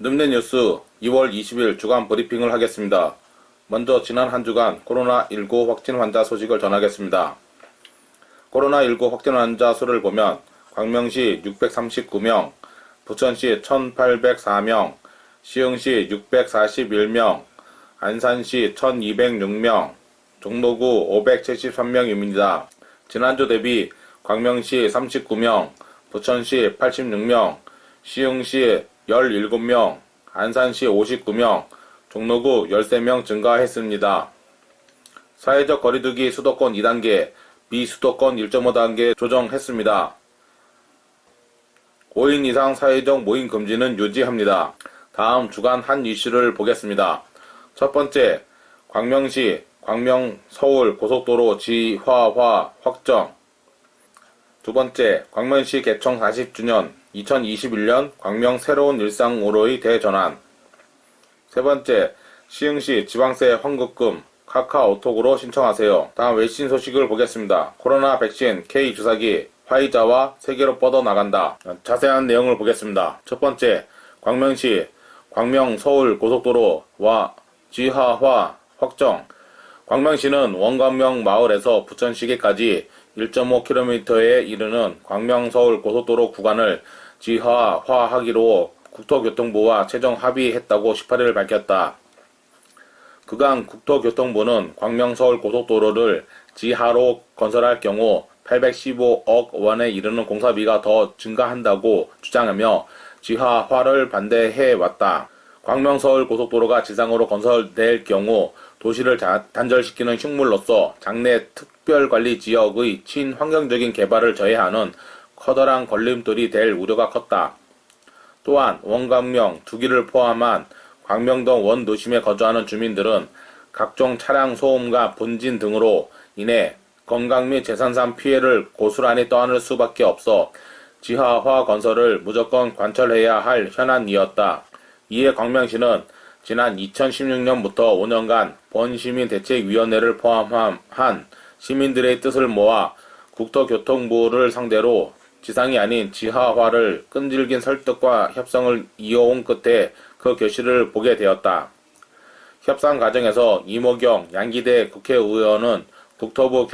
늠내뉴스 2월 20일 주간 브리핑을 하겠습니다. 먼저 지난 한 주간 코로나19 확진 환자 소식을 전하겠습니다. 코로나19 확진 환자 수를 보면 광명시 639명, 부천시 1804명, 시흥시 641명, 안산시 1206명, 종로구 573명입니다. 지난주 대비 광명시 39명, 부천시 86명, 시흥시 17명, 안산시 59명, 종로구 13명 증가했습니다. 사회적 거리두기 수도권 2단계, 비수도권 1.5단계 조정했습니다. 5인 이상 사회적 모임 금지는 유지합니다. 다음 주간 한 이슈를 보겠습니다. 첫 번째, 광명시, 광명 서울 고속도로 지하화 확정. 두 번째, 광명시 개청 40주년 2021년 광명 새로운 일상으로의 대전환. 세 번째, 시흥시 지방세 환급금 카카오톡으로 신청하세요. 다음 외신 소식을 보겠습니다. 코로나 백신 K주사기 화이자와 세계로 뻗어나간다. 자세한 내용을 보겠습니다. 첫 번째, 광명시 광명 서울 고속도로와 지하화 확정. 광명시는 원광명 마을에서 부천시계까지 1.5km에 이르는 광명 서울 고속도로 구간을 지하화하기로 국토교통부와 최종 합의했다고 18일 밝혔다. 그간 국토교통부는 광명 서울 고속도로를 지하로 건설할 경우 815억 원에 이르는 공사비가 더 증가한다고 주장하며 지하화를 반대해왔다. 광명 서울 고속도로가 지상으로 건설될 경우 도시를 단절시키는 흉물로서 장내 특별관리지역의 친환경적인 개발을 저해하는 커다란 걸림돌이 될 우려가 컸다. 또한 원광명 2기를 포함한 광명동 원도심에 거주하는 주민들은 각종 차량 소음과 분진 등으로 인해 건강 및 재산상 피해를 고스란히 떠안을 수밖에 없어 지하화 건설을 무조건 관철해야 할 현안이었다. 이에 광명시는 지난 2016년부터 5년간 본시민대책위원회를 포함한 시민들의 뜻을 모아 국토교통부를 상대로 지상이 아닌 지하화를 끈질긴 설득과 협상을 이어온 끝에 그 결실을 보게 되었다. 협상 과정에서 이모경 양기대 국회의원은 국토부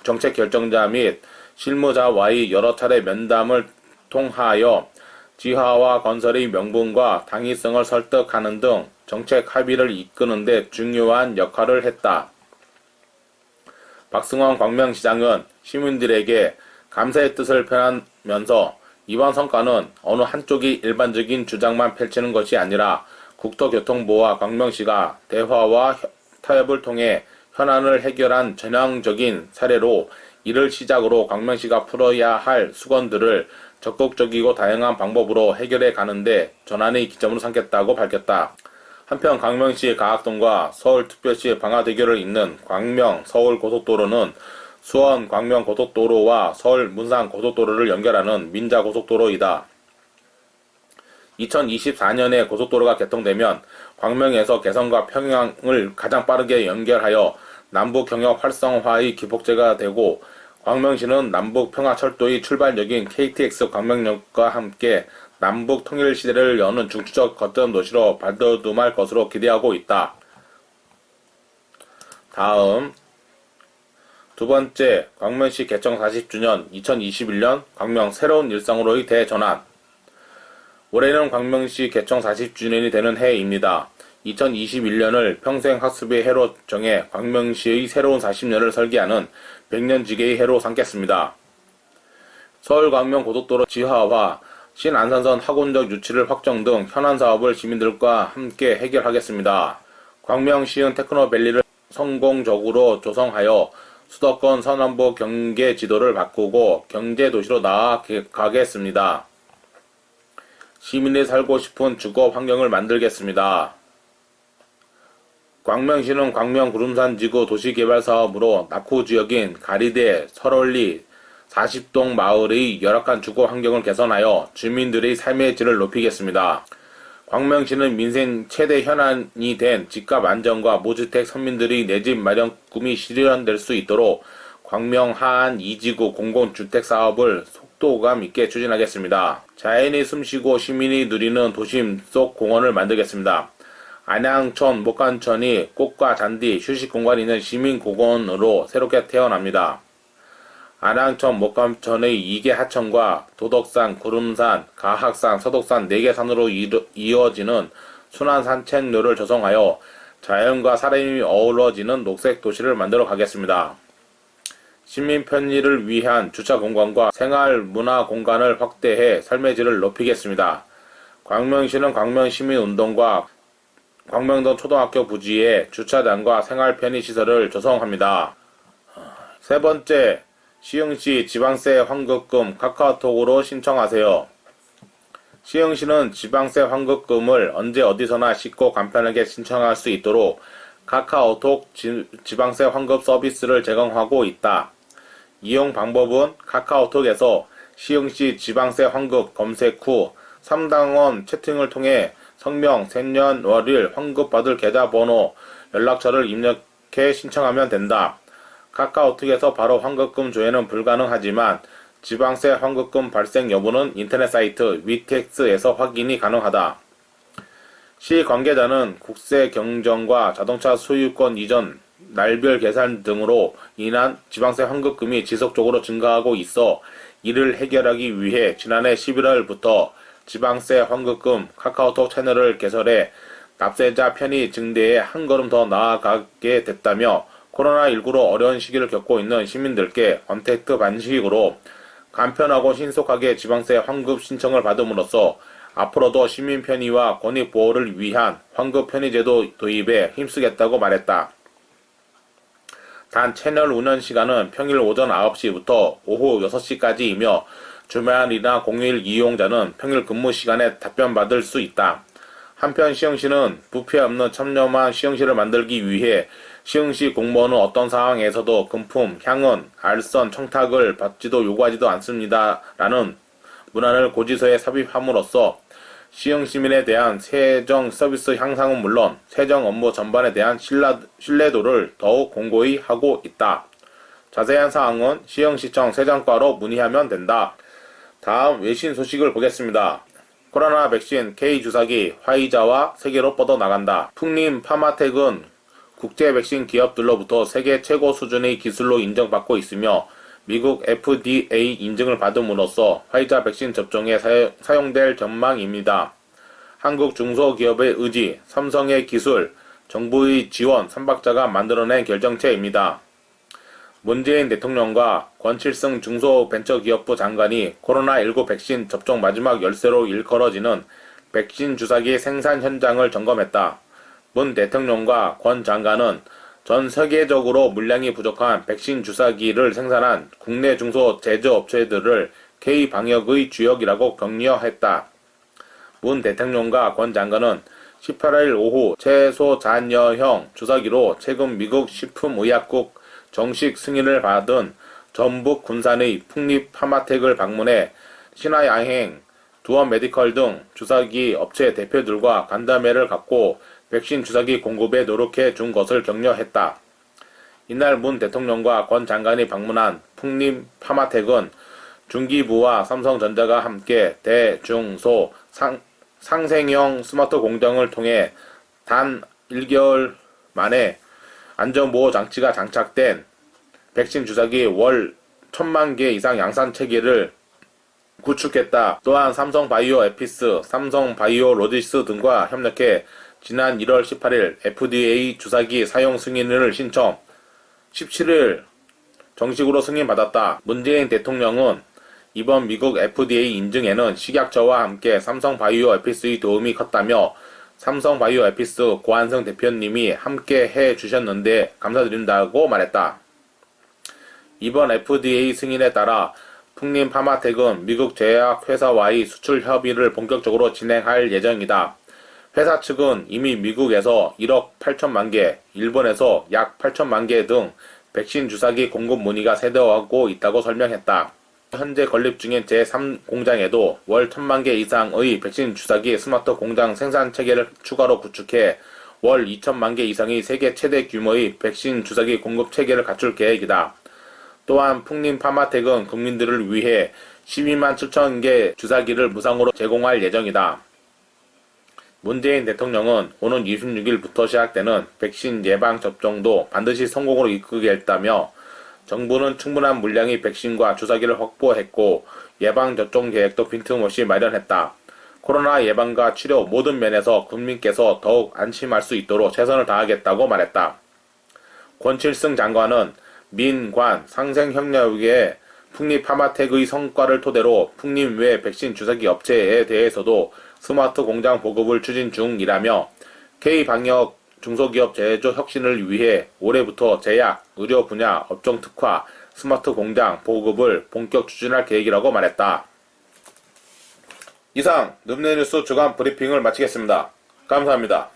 정책결정자 및 실무자와의 여러 차례 면담을 통하여 지하화 건설의 명분과 당위성을 설득하는 등 정책 합의를 이끄는 데 중요한 역할을 했다. 박승원 광명시장은 시민들에게 감사의 뜻을 표하면서 이번 성과는 어느 한쪽이 일반적인 주장만 펼치는 것이 아니라 국토교통부와 광명시가 대화와 타협을 통해 현안을 해결한 전향적인 사례로 이를 시작으로 광명시가 풀어야 할 수건들을 적극적이고 다양한 방법으로 해결해 가는데 전환의 기점으로 삼겠다고 밝혔다. 한편 광명시 가학동과 서울특별시 방화대교를 잇는 광명 서울고속도로는 수원 광명고속도로와 서울 문산고속도로를 연결하는 민자고속도로이다. 2024년에 고속도로가 개통되면 광명에서 개성과 평양을 가장 빠르게 연결하여 남북 경역 활성화의 기폭제가 되고 광명시는 남북평화철도의 출발역인 KTX 광명역과 함께 남북 통일 시대를 여는 중추적 거점 도시로 발돋움할 것으로 기대하고 있다. 다음 두 번째, 광명시 개청 40주년 2021년 광명 새로운 일상으로의 대전환. 올해는 광명시 개청 40주년이 되는 해입니다. 2021년을 평생학습의 해로 정해 광명시의 새로운 40년을 설계하는 100년지기의 해로 삼겠습니다. 서울-광명-고속도로 지하화, 신안산선 학원역 유치를 확정 등 현안 사업을 시민들과 함께 해결하겠습니다. 광명시흥 테크노밸리를 성공적으로 조성하여 수도권 서남부 경계 지도를 바꾸고 경제도시로 나아가겠습니다. 시민이 살고 싶은 주거 환경을 만들겠습니다. 광명시는 광명 구름산 지구 도시개발 사업으로 낙후지역인 가리대, 설월리, 40동 마을의 열악한 주거 환경을 개선하여 주민들의 삶의 질을 높이겠습니다. 광명시는 민생 최대 현안이 된 집값 안정과 무주택 서민들의 내 집 마련 꿈이 실현될 수 있도록 광명 하안 2지구 공공주택 사업을 속도감 있게 추진하겠습니다. 자연이 숨쉬고 시민이 누리는 도심 속 공원을 만들겠습니다. 안양천, 목간천이 꽃과 잔디, 휴식 공간이 있는 시민공원으로 새롭게 태어납니다. 안양천, 목간천의 2개 하천과 도덕산, 구름산, 가학산, 서독산 4개 산으로 이어지는 순환 산책로를 조성하여 자연과 사람이 어우러지는 녹색 도시를 만들어 가겠습니다. 시민 편의를 위한 주차 공간과 생활 문화 공간을 확대해 삶의 질을 높이겠습니다. 광명시는 광명시민운동과 광명동 초등학교 부지에 주차장과 생활 편의 시설을 조성합니다. 세 번째, 시흥시 지방세 환급금 카카오톡으로 신청하세요. 시흥시는 지방세 환급금을 언제 어디서나 쉽고 간편하게 신청할 수 있도록 카카오톡 지방세 환급 서비스를 제공하고 있다. 이용 방법은 카카오톡에서 시흥시 지방세 환급 검색 후 3단원 채팅을 통해 성명, 생년월일, 환급받을 계좌번호, 연락처를 입력해 신청하면 된다. 카카오톡에서 바로 환급금 조회는 불가능하지만 지방세 환급금 발생 여부는 인터넷 사이트 위텍스에서 확인이 가능하다. 시 관계자는 국세 경정과 자동차 소유권 이전, 날별 계산 등으로 인한 지방세 환급금이 지속적으로 증가하고 있어 이를 해결하기 위해 지난해 11월부터 지방세 환급금 카카오톡 채널을 개설해 납세자 편의 증대에 한 걸음 더 나아가게 됐다며 코로나19로 어려운 시기를 겪고 있는 시민들께 언택트 방식으로 간편하고 신속하게 지방세 환급 신청을 받음으로써 앞으로도 시민 편의와 권익 보호를 위한 환급 편의제도 도입에 힘쓰겠다고 말했다. 단 채널 운영 시간은 평일 오전 9시부터 오후 6시까지이며 주말이나 공휴일 이용자는 평일 근무 시간에 답변받을 수 있다. 한편 시흥시는 부패 없는 첨념한 시흥시를 만들기 위해 시흥시 공무원은 어떤 상황에서도 금품, 향은, 알선, 청탁을 받지도 요구하지도 않습니다라는 문안을 고지서에 삽입함으로써 시흥 시민에 대한 세정 서비스 향상은 물론 세정 업무 전반에 대한 신뢰도를 더욱 공고히 하고 있다. 자세한 사항은 시흥시청 세정과로 문의하면 된다. 다음 외신 소식을 보겠습니다. 코로나 백신 K주사기 화이자와 세계로 뻗어나간다. 풍림 파마텍은 국제 백신 기업들로부터 세계 최고 수준의 기술로 인정받고 있으며 미국 FDA 인증을 받음으로써 화이자 백신 접종에 사용될 전망입니다. 한국 중소기업의 의지, 삼성의 기술, 정부의 지원 3박자가 만들어낸 결정체입니다. 문재인 대통령과 권칠승 중소벤처기업부 장관이 코로나19 백신 접종 마지막 열쇠로 일컬어지는 백신 주사기 생산 현장을 점검했다. 문 대통령과 권 장관은 전 세계적으로 물량이 부족한 백신 주사기를 생산한 국내 중소 제조업체들을 K방역의 주역이라고 격려했다. 문 대통령과 권 장관은 18일 오후 최소잔여형 주사기로 최근 미국 식품의약국 정식 승인을 받은 전북 군산의 풍립 파마텍을 방문해 신화야행, 두원메디컬 등 주사기 업체 대표들과 간담회를 갖고 백신 주사기 공급에 노력해 준 것을 격려했다. 이날 문 대통령과 권 장관이 방문한 풍림 파마텍은 중기부와 삼성전자가 함께 대중소 상생형 스마트 공장을 통해 단 1개월 만에 안전보호 장치가 장착된 백신 주사기 월 1000만 개 이상 양산 체계를 구축했다. 또한 삼성바이오 에피스, 삼성바이오 로지스 등과 협력해 지난 1월 18일 FDA 주사기 사용 승인을 신청, 17일 정식으로 승인받았다. 문재인 대통령은 이번 미국 FDA 인증에는 식약처와 함께 삼성바이오 에피스의 도움이 컸다며 삼성바이오 에피스 고한성 대표님이 함께 해주셨는데 감사드린다고 말했다. 이번 FDA 승인에 따라 풍림 파마텍은 미국 제약회사와의 수출 협의를 본격적으로 진행할 예정이다. 회사 측은 이미 미국에서 1억 8천만 개, 일본에서 약 8천만 개 등 백신 주사기 공급 문의가 쇄도하고 있다고 설명했다. 현재 건립 중인 제3공장에도 월 1000만 개 이상의 백신 주사기 스마트 공장 생산 체계를 추가로 구축해 월 2000만 개 이상의 세계 최대 규모의 백신 주사기 공급 체계를 갖출 계획이다. 또한 풍림 파마텍은 국민들을 위해 12만 7천 개 주사기를 무상으로 제공할 예정이다. 문재인 대통령은 오는 26일부터 시작되는 백신 예방 접종도 반드시 성공으로 이끌겠다며 정부는 충분한 물량의 백신과 주사기를 확보했고 예방 접종 계획도 빈틈없이 마련했다. 코로나 예방과 치료 모든 면에서 국민께서 더욱 안심할 수 있도록 최선을 다하겠다고 말했다. 권칠승 장관은 민관 상생협력의 풍립하마텍의 성과를 토대로 풍림 외 백신 주사기 업체에 대해서도 스마트 공장 보급을 추진 중이라며 K방역 중소기업 제조 혁신을 위해 올해부터 제약, 의료 분야 업종 특화, 스마트 공장 보급을 본격 추진할 계획이라고 말했다. 이상 늠내뉴스 주간 브리핑을 마치겠습니다. 감사합니다.